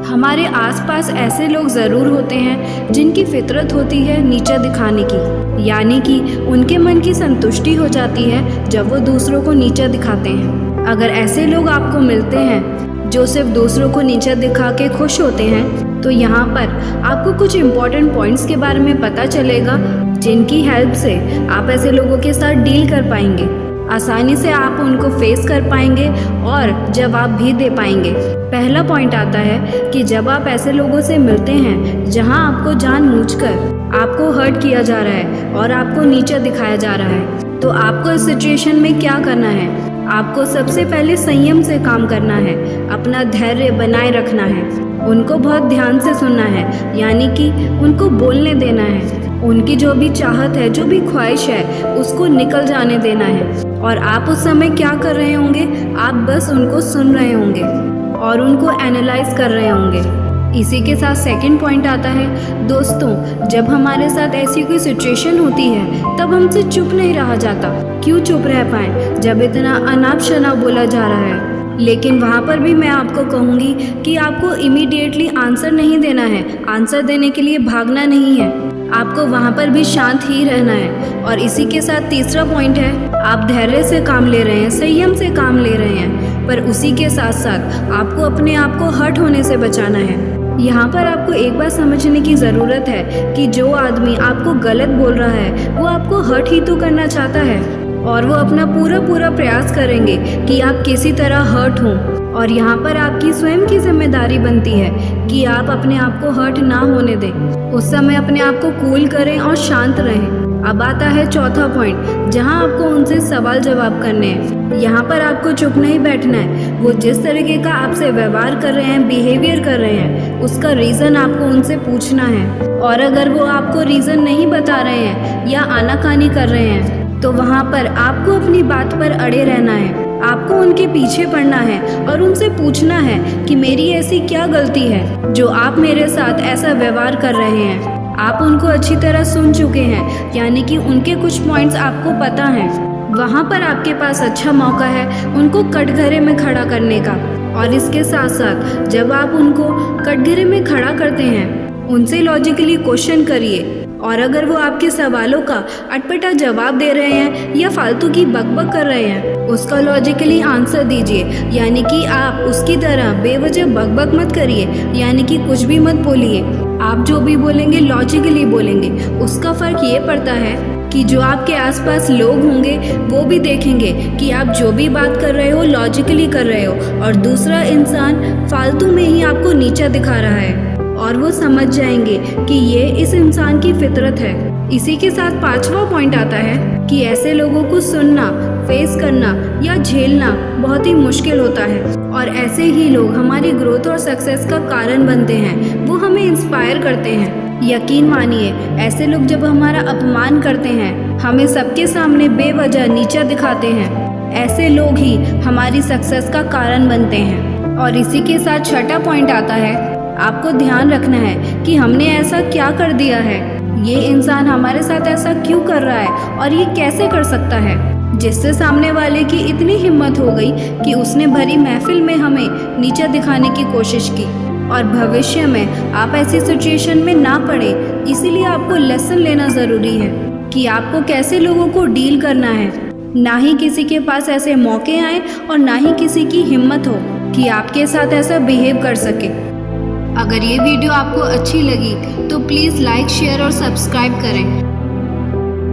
हमारे आसपास ऐसे लोग ज़रूर होते हैं जिनकी फितरत होती है नीचा दिखाने की, यानी कि उनके मन की संतुष्टि हो जाती है जब वो दूसरों को नीचा दिखाते हैं। अगर ऐसे लोग आपको मिलते हैं जो सिर्फ दूसरों को नीचा दिखा के खुश होते हैं, तो यहाँ पर आपको कुछ इम्पोर्टेंट पॉइंट्स के बारे में पता चलेगा जिनकी हेल्प से आप ऐसे लोगों के साथ डील कर पाएंगे। आसानी से आप उनको फेस कर पाएंगे और जवाब भी दे पाएंगे। पहला पॉइंट आता है कि जब आप ऐसे लोगों से मिलते हैं जहां आपको जानबूझकर आपको हर्ट किया जा रहा है और आपको नीचा दिखाया जा रहा है, तो आपको इस सिचुएशन में क्या करना है? आपको सबसे पहले संयम से काम करना है, अपना धैर्य बनाए रखना है, उनको बहुत ध्यान से सुनना है, यानी कि उनको बोलने देना है। उनकी जो भी चाहत है, जो भी ख्वाहिश है, उसको निकल जाने देना है। और आप उस समय क्या कर रहे होंगे? आप बस उनको सुन रहे होंगे और उनको एनालाइज कर रहे होंगे। इसी के साथ सेकंड पॉइंट आता है, दोस्तों, जब हमारे साथ ऐसी कोई सिचुएशन होती है तब हमसे चुप नहीं रहा जाता। क्यों चुप रह पाएं जब इतना अनाप शनाप बोला जा रहा है? लेकिन वहाँ पर भी मैं आपको कहूँगी कि आपको इमीडिएटली आंसर नहीं देना है, आंसर देने के लिए भागना नहीं है, आपको वहाँ पर भी शांत ही रहना है। और इसी के साथ तीसरा पॉइंट है, आप धैर्य से काम ले रहे हैं, संयम से काम ले रहे हैं, पर उसी के साथ साथ आपको अपने आप को हर्ट होने से बचाना है। यहाँ पर आपको एक बात समझने की ज़रूरत है कि जो आदमी आपको गलत बोल रहा है वो आपको हर्ट ही तो करना चाहता है और वो अपना पूरा प्रयास करेंगे कि आप किसी तरह हर्ट हों। और यहाँ पर आपकी स्वयं की जिम्मेदारी बनती है कि आप अपने आप को हर्ट ना होने दें। उस समय अपने आप को कूल करें और शांत रहें। अब आता है चौथा पॉइंट, जहाँ आपको उनसे सवाल जवाब करने हैं। यहाँ पर आपको चुप नहीं बैठना है। वो जिस तरीके का आपसे व्यवहार कर रहे हैं, बिहेवियर कर रहे हैं, उसका रीज़न आपको उनसे पूछना है। और अगर वो आपको रीज़न नहीं बता रहे हैं या आनाकानी कर रहे हैं, तो वहाँ पर आपको अपनी बात पर अड़े रहना है। आपको उनके पीछे पड़ना है और उनसे पूछना है कि मेरी ऐसी क्या गलती है जो आप मेरे साथ ऐसा व्यवहार कर रहे हैं। आप उनको अच्छी तरह सुन चुके हैं, यानी कि उनके कुछ पॉइंट्स आपको पता हैं। वहाँ पर आपके पास अच्छा मौका है उनको कटघरे में खड़ा करने का। और इसके साथ साथ जब आप उनको कटघरे में खड़ा करते हैं, उनसे लॉजिकली क्वेश्चन करिए। और अगर वो आपके सवालों का अटपटा जवाब दे रहे हैं या फालतू की बकबक कर रहे हैं, उसका लॉजिकली आंसर दीजिए, यानी कि आप उसकी तरह बेवजह बकबक मत करिए, यानी कि कुछ भी मत बोलिए। आप जो भी बोलेंगे लॉजिकली बोलेंगे। उसका फ़र्क ये पड़ता है कि जो आपके आसपास लोग होंगे वो भी देखेंगे कि आप जो भी बात कर रहे हो लॉजिकली कर रहे हो, और दूसरा इंसान फालतू में ही आपको नीचा दिखा रहा है, और वो समझ जाएंगे कि ये इस इंसान की फितरत है। इसी के साथ पांचवा पॉइंट आता है कि ऐसे लोगों को सुनना, फेस करना या झेलना बहुत ही मुश्किल होता है, और ऐसे ही लोग हमारी ग्रोथ और सक्सेस का कारण बनते हैं। वो हमें इंस्पायर करते हैं। यकीन मानिए, ऐसे लोग जब हमारा अपमान करते हैं, हमें सबके सामने बेवजह नीचा दिखाते हैं, ऐसे लोग ही हमारी सक्सेस का कारण बनते हैं। और इसी के साथ छठा पॉइंट आता है, आपको ध्यान रखना है कि हमने ऐसा क्या कर दिया है, ये इंसान हमारे साथ ऐसा क्यों कर रहा है और ये कैसे कर सकता है, जिससे सामने वाले की इतनी हिम्मत हो गई कि उसने भरी महफिल में हमें नीचा दिखाने की कोशिश की। और भविष्य में आप ऐसी सिचुएशन में ना पड़े, इसीलिए आपको लेसन लेना ज़रूरी है कि आपको कैसे लोगों को डील करना है। ना ही किसी के पास ऐसे मौके आए और ना ही किसी की हिम्मत हो कि आपके साथ ऐसा बिहेव कर सके। अगर ये वीडियो आपको अच्छी लगी तो प्लीज़ लाइक, शेयर और सब्सक्राइब करें।